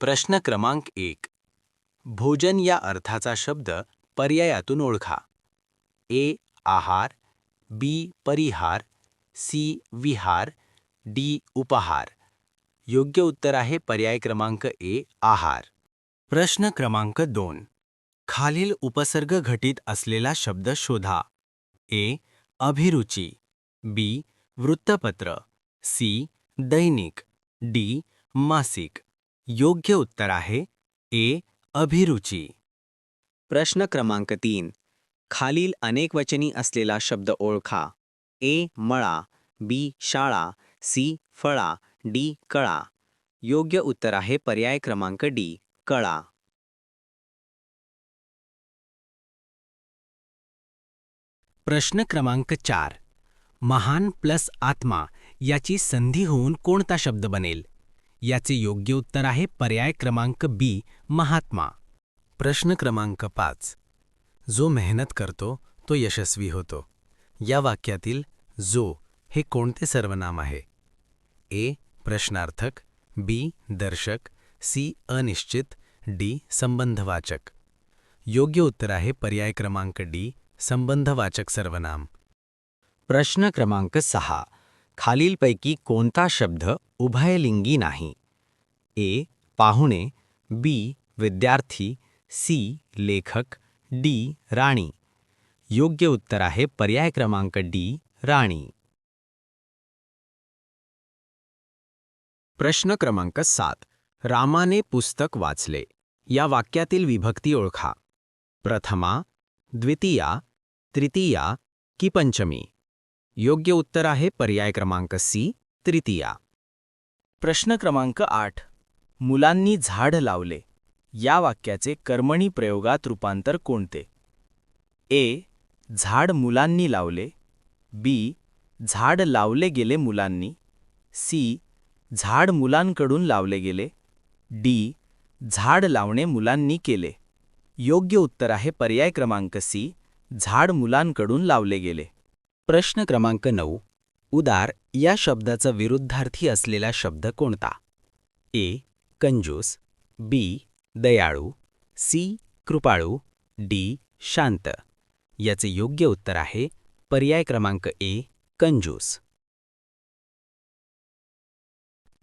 प्रश्न क्रमांक 1. भोजन या अर्थाचा शब्द पर्यायातून ओळखा. ए. आहार, बी. परिहार, सी. विहार, डी. उपहार. योग्य उत्तर आहे पर्याय क्रमांक ए. आहार. प्रश्न क्रमांक 2. खालील उपसर्ग घटित असलेला शब्द शोधा. ए. अभिरुची, बी. वृत्तपत्र, सी. दैनिक, डी. मासिक. योग्य उत्तर आहे ए. अभिरुची. प्रश्न क्रमांक 3. खालील अनेकवचनी असलेला शब्द ओळखा. ए. मळा, बी. शाळा, सी. फळा, डी. कळा. योग्य उत्तर आहे पर्याय क्रमांक डी. कळा. प्रश्न क्रमांक 4. महान प्लस आत्मा याची संधी होऊन कोणता शब्द बनेल? याचे योग्य उत्तर आहे पर्याय क्रमांक बी. महात्मा. प्रश्न क्रमांक 5. जो मेहनत करतो तो यशस्वी होतो. या वाक्यातील जो हे कोणते सर्वनाम आहे? ए. प्रश्नार्थक, बी. दर्शक, सी. अनिश्चित, डी. संबंधवाचक. योग्य उत्तर आहे पर्याय क्रमांक डी. संबंधवाचक सर्वनाम. प्रश्न क्रमांक 6. खालीलपैकी कोणता शब्द उभयलिंगी नाही? ए. पाहुणे, बी. विद्यार्थी, सी. लेखक, डी. राणी. योग्य उत्तर आहे पर्याय क्रमांक डी. राणी. प्रश्न क्रमांक 7. रामाने पुस्तक वाचले. या वाक्यातील विभक्ती ओळखा. प्रथमा, द्वितीया, तृतीया की पंचमी. योग्य उत्तर आहे पर्याय क्रमांक सी. तृतीया. प्रश्न क्रमांक 8. मुलांनी झाड लावले. या वाक्याचे कर्मणी प्रयोगात रूपांतर कोणते? ए. झाड मुलांनी लावले, बी. झाड लावले गेले मुलांनी, सी. झाड मुलांकडून लावले गेले, डी. झाड लावणे मुलांनी केले. योग्य उत्तर आहे पर्याय क्रमांक सी. झाड मुलांकडून लावले गेले. प्रश्न क्रमांक 9. उदार या शब्दाचा विरुद्धार्थी असलेला शब्द कोणता? ए. कंजूस, बी. दयाळू, सी. कृपाळू, डी. शांत. याचे योग्य उत्तर आहे पर्याय क्रमांक ए. कंजूस.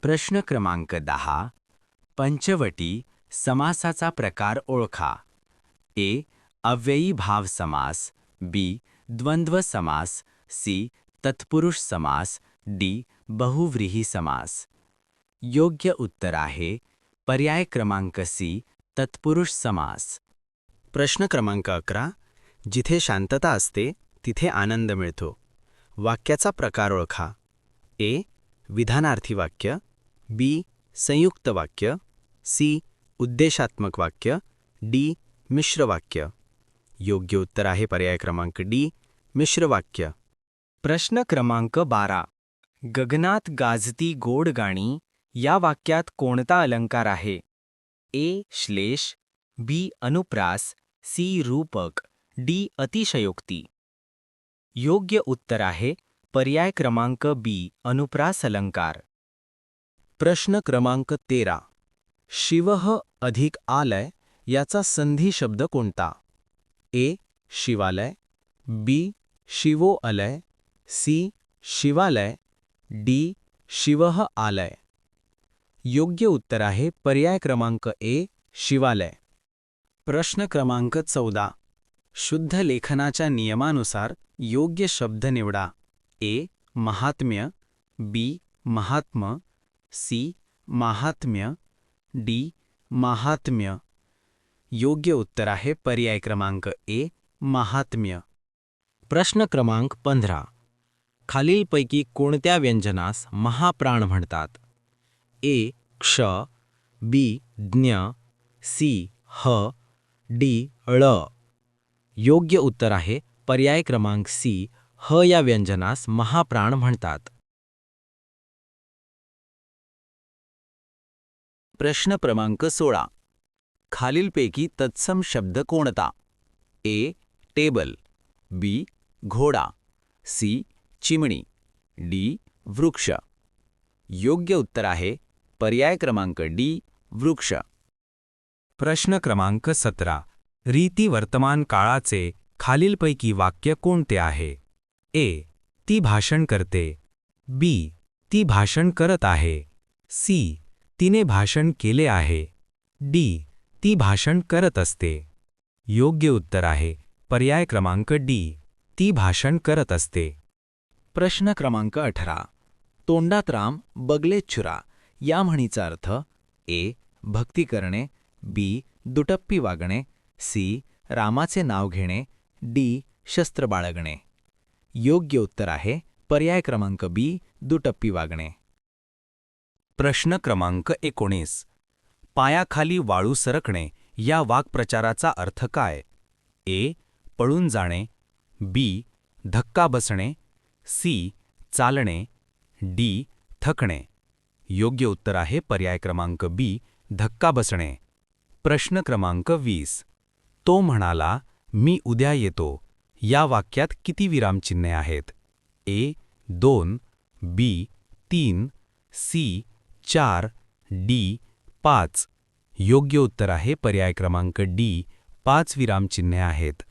प्रश्न क्रमांक 10. पंचवटी समासाचा प्रकार ओळखा. ए. अव्ययी भाव समास, बी. द्वंद्व समास, सी. तत्पुरुष समास, डी. बहुव्रीही समास. योग्य उत्तर आहे पर्याय क्रमांक सी. तत्पुरुष समास. प्रश्न क्रमांक 11. जिथे शांतता असते तिथे आनंद मिळतो. वाक्याचा प्रकार ओळखा. ए. विधानार्थी वाक्य, बी. संयुक्त वाक्य, सी. उद्देशात्मक वाक्य, डी. मिश्र वाक्य. योग्य उत्तर आहे पर्याय क्रमांक डी. मिश्र वाक्य. प्रश्न क्रमांक 12. गगनात गाजती गोड गाणी या वाक्यात कोणता अलंकार आहे? ए. श्लेष, बी. अनुप्रास, सी. रूपक, डी. अतिशयोक्ती. योग्य उत्तर आहे पर्याय क्रमांक बी. अनुप्रास अलंकार. प्रश्न क्रमांक 13. शिवः अधिक आलय याचा संधी शब्द कोणता? ए. शिवालय, बी. शिवोअलय, सी. शिवालय, डी. शिवः आलय. योग्य उत्तर आहे पर्याय क्रमांक ए. शिवालय. प्रश्न क्रमांक 14. शुद्ध लेखनाच्या नियमानुसार योग्य शब्द निवडा. ए. महात्म्य, बी. महात्म, सी. माहात्म्य, डी. माहात्म्य. योग्य उत्तर आहे पर्याय क्रमांक ए. माहात्म्य. प्रश्न क्रमांक 15. खालीलपैकी कोणत्या व्यंजनास महाप्राण म्हणतात? ए. क्ष, बी. ज्ञ, सी. ह, डी. ळ. योग्य उत्तर आहे पर्याय क्रमांक सी. ह या व्यंजनास महाप्राण म्हणतात. प्रश्न क्रमांक 16. खालीलपैकी तत्सम शब्द कोणता? ए. टेबल, बी. घोडा, सी. चिमणी, डी. वृक्ष. योग्य उत्तर आहे पर्याय क्रमांक डी. वृक्ष. प्रश्न क्रमांक 17. रीती वर्तमान काळाचे खालीलपैकी वाक्य कोणते आहे? ए. ती भाषण करते. बी. ती भाषण करत आहे. सी. तिने भाषण केले आहे. डी. ती भाषण करत असते. योग्य उत्तर आहे पर्याय क्रमांक डी. ती भाषण करत असते. प्रश्न क्रमांक 18. तोंडात राम बगलेत छुरा या म्हणीचा अर्थ: ए. भक्ती करणे. बी. दुटप्पी वागणे. सी. रामाचे नाव घेणे. डी. शस्त्र बाळगणे. योग्य उत्तर आहे पर्याय क्रमांक बी. दुटप्पी वागणे. प्रश्न क्रमांक 19. पायाखाली वाळू सरकणे या वाक्प्रचाराचा अर्थ काय? ए. पळून जाणे. बी. धक्का बसणे. सी. चालणे. डी. थकणे. योग्य उत्तर आहे पर्याय क्रमांक बी. धक्का बसणे. प्रश्न क्रमांक 20. तो म्हणाला, मी उद्या येतो या वाक्यात किती विरामचिन्हे आहेत? ए. 2. बी. 3. सी. 4. डी. 5. योग्य उत्तर आहे पर्याय क्रमांक डी. 5 विरामचिन्हे आहेत.